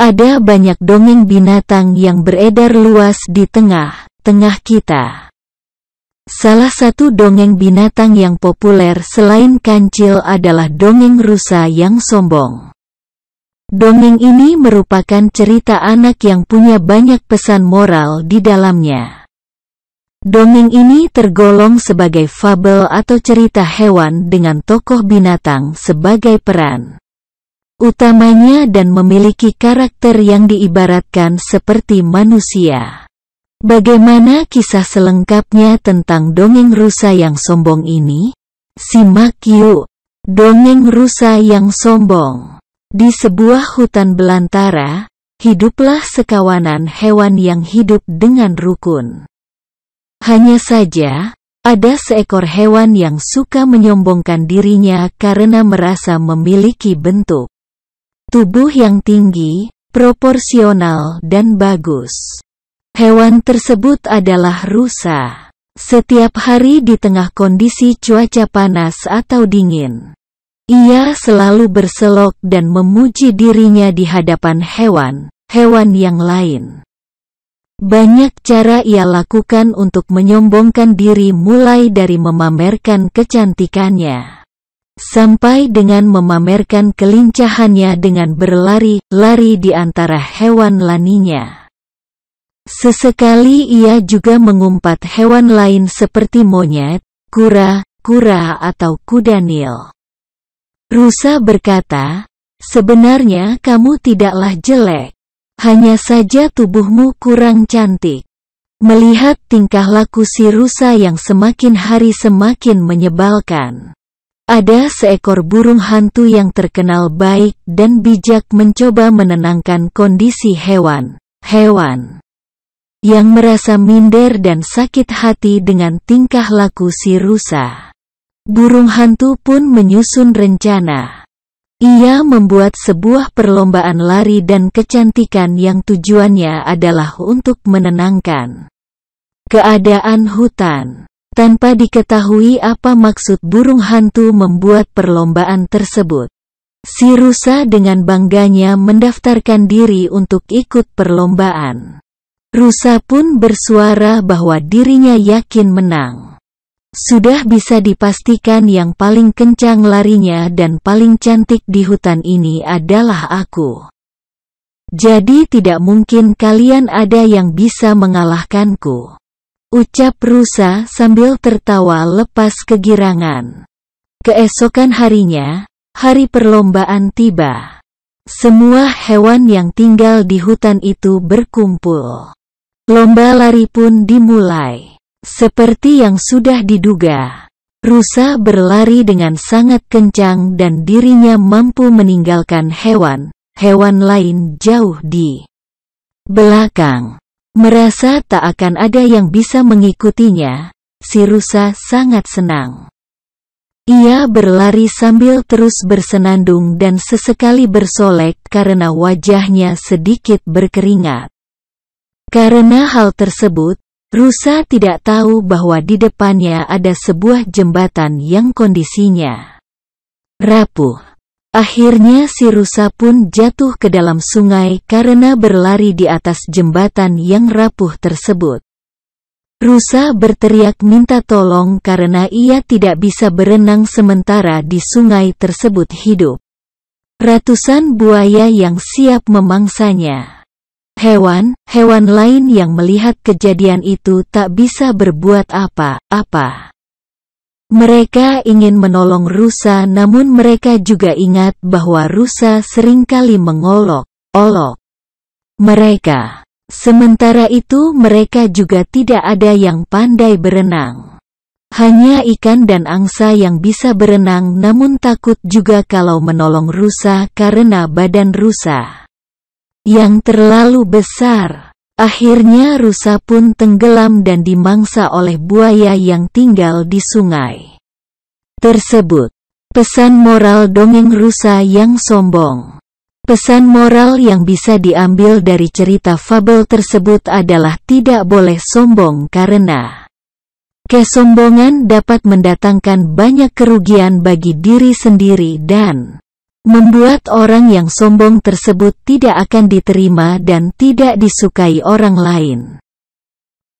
Ada banyak dongeng binatang yang beredar luas di tengah-tengah kita. Salah satu dongeng binatang yang populer selain kancil adalah dongeng rusa yang sombong. Dongeng ini merupakan cerita anak yang punya banyak pesan moral di dalamnya. Dongeng ini tergolong sebagai fabel atau cerita hewan dengan tokoh binatang sebagai peran utamanya dan memiliki karakter yang diibaratkan seperti manusia. Bagaimana kisah selengkapnya tentang dongeng rusa yang sombong ini? Simak yuk. Dongeng rusa yang sombong. Di sebuah hutan belantara, hiduplah sekawanan hewan yang hidup dengan rukun. Hanya saja, ada seekor hewan yang suka menyombongkan dirinya karena merasa memiliki bentuk tubuh yang tinggi, proporsional dan bagus. Hewan tersebut adalah rusa. Setiap hari di tengah kondisi cuaca panas atau dingin, ia selalu berselok dan memuji dirinya di hadapan hewan yang lain. Banyak cara ia lakukan untuk menyombongkan diri, mulai dari memamerkan kecantikannya sampai dengan memamerkan kelincahannya dengan berlari-lari di antara hewan lainnya. Sesekali ia juga mengumpat hewan lain seperti monyet, kura-kura atau kuda Nil. Rusa berkata, "Sebenarnya kamu tidaklah jelek. Hanya saja tubuhmu kurang cantik." Melihat tingkah laku si rusa yang semakin hari semakin menyebalkan, ada seekor burung hantu yang terkenal baik dan bijak mencoba menenangkan kondisi hewan yang merasa minder dan sakit hati dengan tingkah laku si rusa. Burung hantu pun menyusun rencana. Ia membuat sebuah perlombaan lari dan kecantikan yang tujuannya adalah untuk menenangkan keadaan hutan. Tanpa diketahui apa maksud burung hantu membuat perlombaan tersebut, si rusa dengan bangganya mendaftarkan diri untuk ikut perlombaan. Rusa pun bersuara bahwa dirinya yakin menang. Sudah bisa dipastikan yang paling kencang larinya dan paling cantik di hutan ini adalah aku. Jadi tidak mungkin kalian ada yang bisa mengalahkanku, ucap rusa sambil tertawa lepas kegirangan. Keesokan harinya, hari perlombaan tiba. Semua hewan yang tinggal di hutan itu berkumpul. Lomba lari pun dimulai. Seperti yang sudah diduga, rusa berlari dengan sangat kencang dan dirinya mampu meninggalkan hewan lain jauh di belakang. Merasa tak akan ada yang bisa mengikutinya, si rusa sangat senang. Ia berlari sambil terus bersenandung dan sesekali bersolek karena wajahnya sedikit berkeringat. Karena hal tersebut, rusa tidak tahu bahwa di depannya ada sebuah jembatan yang kondisinya rapuh. Akhirnya si rusa pun jatuh ke dalam sungai karena berlari di atas jembatan yang rapuh tersebut. Rusa berteriak minta tolong karena ia tidak bisa berenang sementara di sungai tersebut hidup ratusan buaya yang siap memangsanya. Hewan lain yang melihat kejadian itu tak bisa berbuat apa-apa. Mereka ingin menolong rusa, namun mereka juga ingat bahwa rusa seringkali mengolok-olok mereka. Sementara itu mereka juga tidak ada yang pandai berenang. Hanya ikan dan angsa yang bisa berenang, namun takut juga kalau menolong rusa karena badan rusa yang terlalu besar. Akhirnya rusa pun tenggelam dan dimangsa oleh buaya yang tinggal di sungai tersebut. Pesan moral dongeng rusa yang sombong. Pesan moral yang bisa diambil dari cerita fabel tersebut adalah tidak boleh sombong karena kesombongan dapat mendatangkan banyak kerugian bagi diri sendiri dan membuat orang yang sombong tersebut tidak akan diterima dan tidak disukai orang lain.